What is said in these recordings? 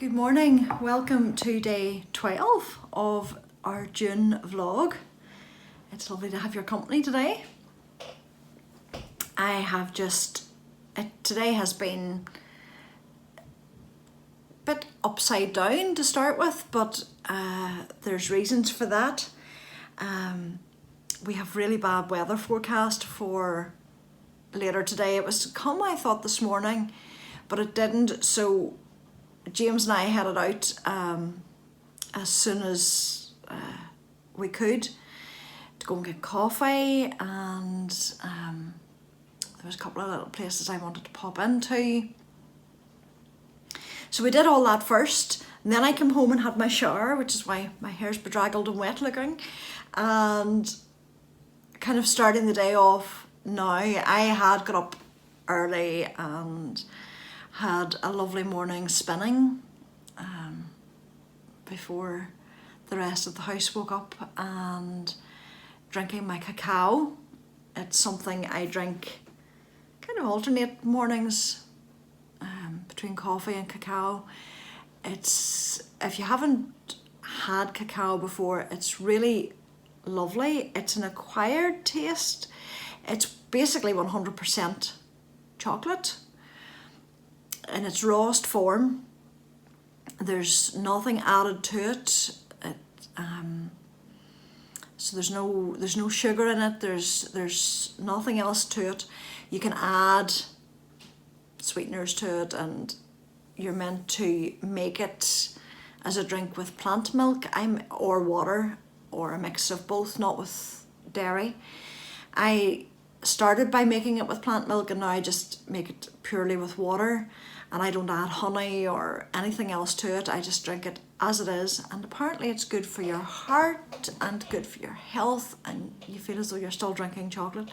Good morning, welcome to day 12 of our June vlog. It's lovely to have your company today. Today has been a bit upside down to start with, but there's reasons for that. We have really bad weather forecast for later today. It was to come, I thought, this morning, but it didn't, so James and I headed out as soon as we could to go and get coffee, and there was a couple of little places I wanted to pop into. So we did all that first, and then I came home and had my shower, which is why my hair's bedraggled and wet looking, and kind of starting the day off now. I had got up early and had a lovely morning spinning before the rest of the house woke up, and drinking my cacao. It's something I drink kind of alternate mornings between coffee and cacao. It's, if you haven't had cacao before, it's really lovely. It's an acquired taste. It's basically 100% chocolate in its rawest form. There's nothing added to it. So there's no sugar in it. There's nothing else to it. You can add sweeteners to it, and you're meant to make it as a drink with plant milk or water, or a mix of both, not with dairy. I started by making it with plant milk, and now I just make it purely with water, and I don't add honey or anything else to it. I just drink it as it is, and apparently it's good for your heart and good for your health, and you feel as though you're still drinking chocolate.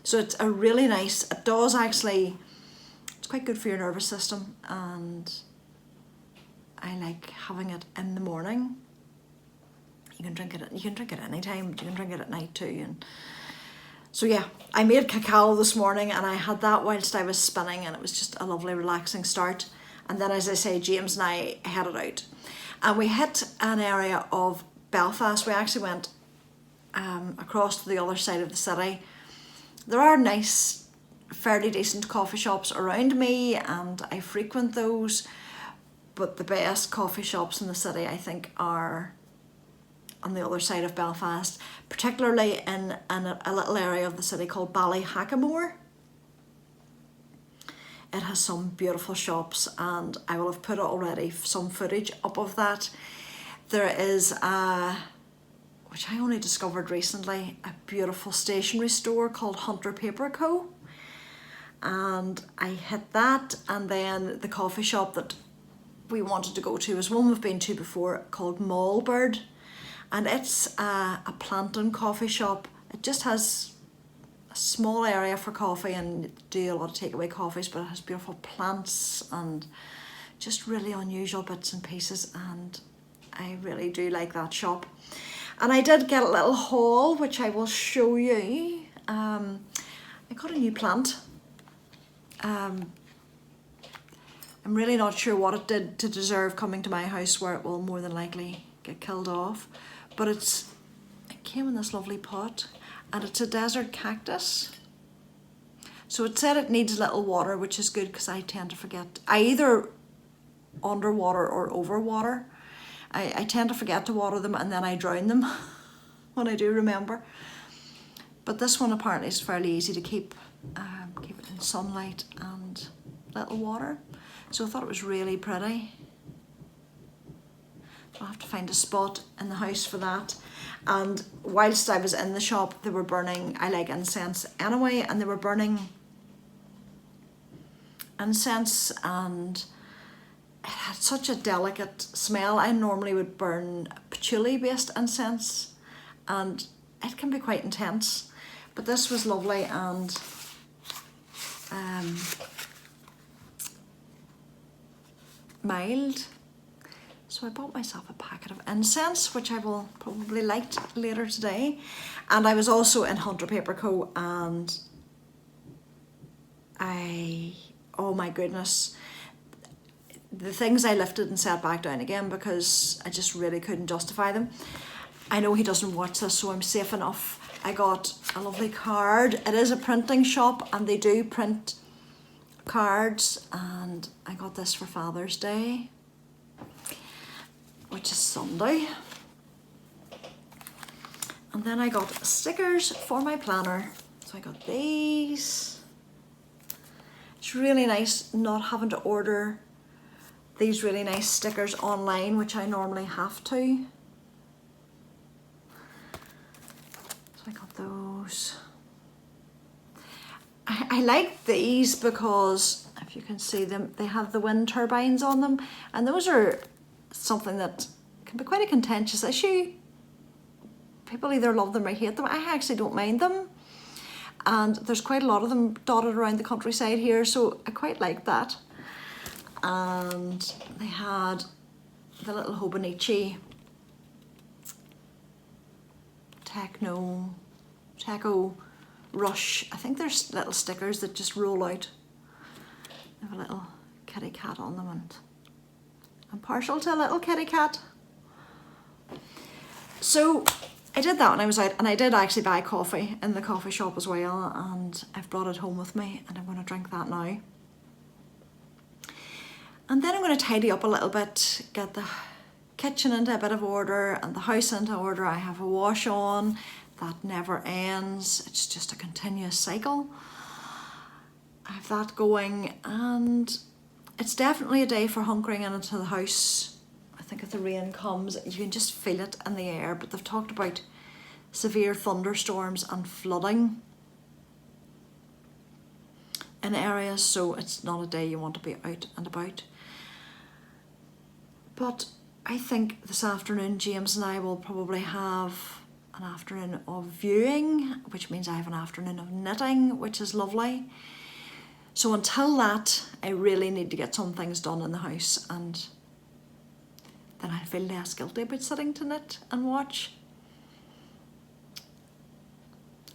So it's a really nice, it does actually, it's quite good for your nervous system, and I like having it in the morning. You can drink it anytime, but you can drink it at night too. And so yeah, I made cacao this morning, and I had that whilst I was spinning, and it was just a lovely relaxing start. And then, as I say, James and I headed out, and we hit an area of Belfast. We actually went across to the other side of the city. There are nice, fairly decent coffee shops around me, and I frequent those, but the best coffee shops in the city, I think, are on the other side of Belfast, particularly in a little area of the city called Ballyhackamore. It has some beautiful shops, and I will have put already some footage up of that. There is which I only discovered recently, a beautiful stationery store called Hunter Paper Co. And I hit that, and then the coffee shop that we wanted to go to was one we've been to before called Moll, and it's a plantain coffee shop. It just has a small area for coffee, and do a lot of takeaway coffees, but it has beautiful plants and just really unusual bits and pieces, and I really do like that shop. And I did get a little haul which I will show you. I got a new plant. I'm really not sure what it did to deserve coming to my house, where it will more than likely get killed off. But it came in this lovely pot, and it's a desert cactus. So it said it needs little water, which is good because I tend to forget. I either underwater or overwater. I tend to forget to water them, and then I drown them when I do remember. But this one apparently is fairly easy to keep it in sunlight and little water. So I thought it was really pretty. So I'll have to find a spot in the house for that. And whilst I was in the shop, they were burning, I like incense anyway, and they were burning incense, and it had such a delicate smell. I normally would burn patchouli based incense, and it can be quite intense, but this was lovely and mild. So I bought myself a packet of incense, which I will probably light later today. And I was also in Hunter Paper Co. and oh my goodness, the things I lifted and set back down again because I just really couldn't justify them. I know he doesn't watch this, so I'm safe enough. I got a lovely card. It is a printing shop, and they do print cards, and I got this for Father's Day, which is Sunday. And then I got stickers for my planner. So I got these. It's really nice not having to order these really nice stickers online, which I normally have to. So I got those. I like these because, if you can see them, they have the wind turbines on them, and those are something that can be quite a contentious issue. People either love them or hate them. I actually don't mind them, and there's quite a lot of them dotted around the countryside here, so I quite like that. and they had the little Hobonichi Techo Rush. I think there's little stickers that just roll out. They have a little kitty cat on them, and I'm partial to a little kitty cat. So I did that when I was out, and I did actually buy coffee in the coffee shop as well, and I've brought it home with me, and I'm going to drink that now. And then I'm going to tidy up a little bit, get the kitchen into a bit of order and the house into order. I have a wash on that never ends. It's just a continuous cycle. I have that going, and it's definitely a day for hunkering into the house. I think if the rain comes, you can just feel it in the air, but they've talked about severe thunderstorms and flooding in areas, so it's not a day you want to be out and about. But I think this afternoon James and I will probably have an afternoon of viewing, which means I have an afternoon of knitting, which is lovely. So until that, I really need to get some things done in the house, and then I feel less guilty about sitting to knit and watch.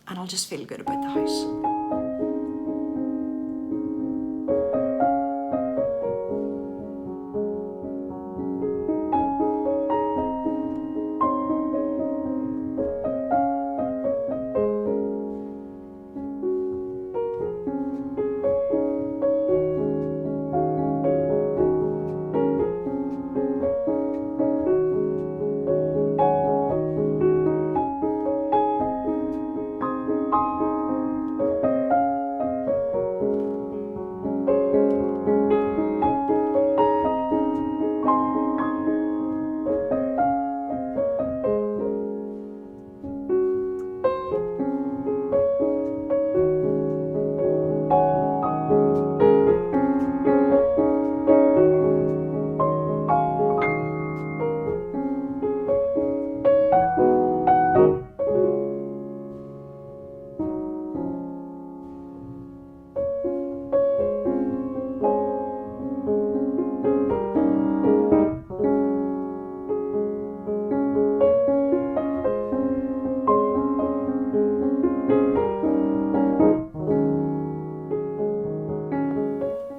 And I'll just feel good about the house.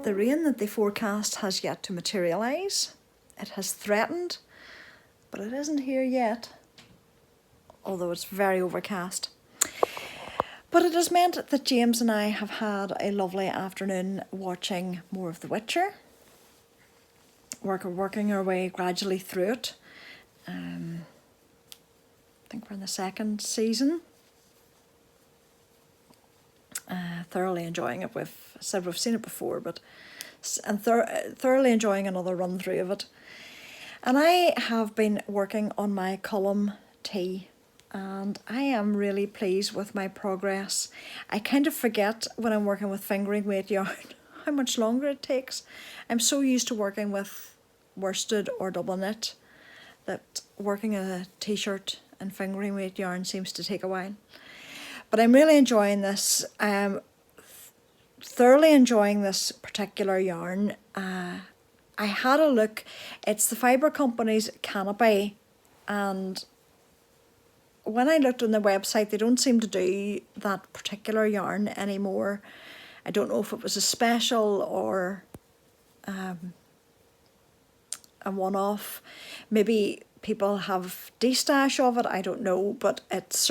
The rain that they forecast has yet to materialise. It has threatened, but it isn't here yet, although it's very overcast. But it has meant that James and I have had a lovely afternoon watching more of The Witcher. Working our way gradually through it. I think we're in the second season. Thoroughly enjoying it. We've seen it before, but thoroughly enjoying another run through of it. And I have been working on my Cullum tea, and I am really pleased with my progress. I kind of forget when I'm working with fingering weight yarn how much longer it takes. I'm so used to working with worsted or double knit that working a t-shirt and fingering weight yarn seems to take a while. But I'm really enjoying this. I'm thoroughly enjoying this particular yarn. I had a look. It's the Fibre company's Canopy, and when I looked on the website, they don't seem to do that particular yarn anymore. I don't know if it was a special or a one-off. Maybe people have destash of it, I don't know, but it's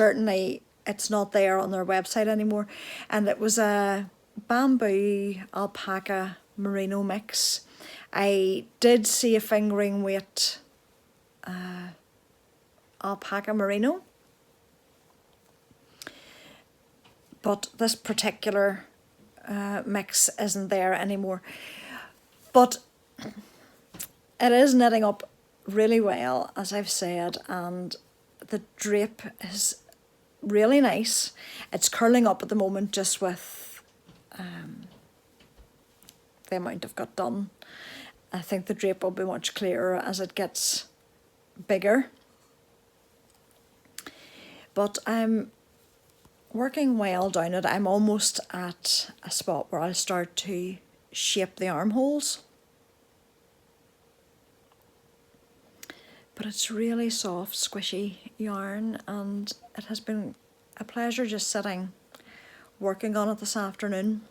not there on their website anymore. And it was a bamboo alpaca merino mix. I did see a fingering weight alpaca merino, but this particular mix isn't there anymore. But it is knitting up really well, as I've said, and the drape is really nice. It's curling up at the moment just with the amount I've got done. I think the drape will be much clearer as it gets bigger. But I'm working well down it. I'm almost at a spot where I'll start to shape the armholes. but it's really soft, squishy yarn, and it has been a pleasure just sitting working on it this afternoon,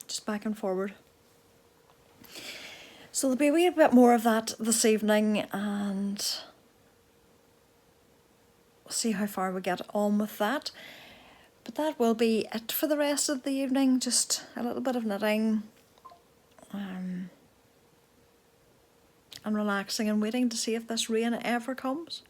just back and forward. So there'll be a wee bit more of that this evening, and we'll see how far we get on with that. But that will be it for the rest of the evening, just a little bit of knitting and relaxing and waiting to see if this rain ever comes.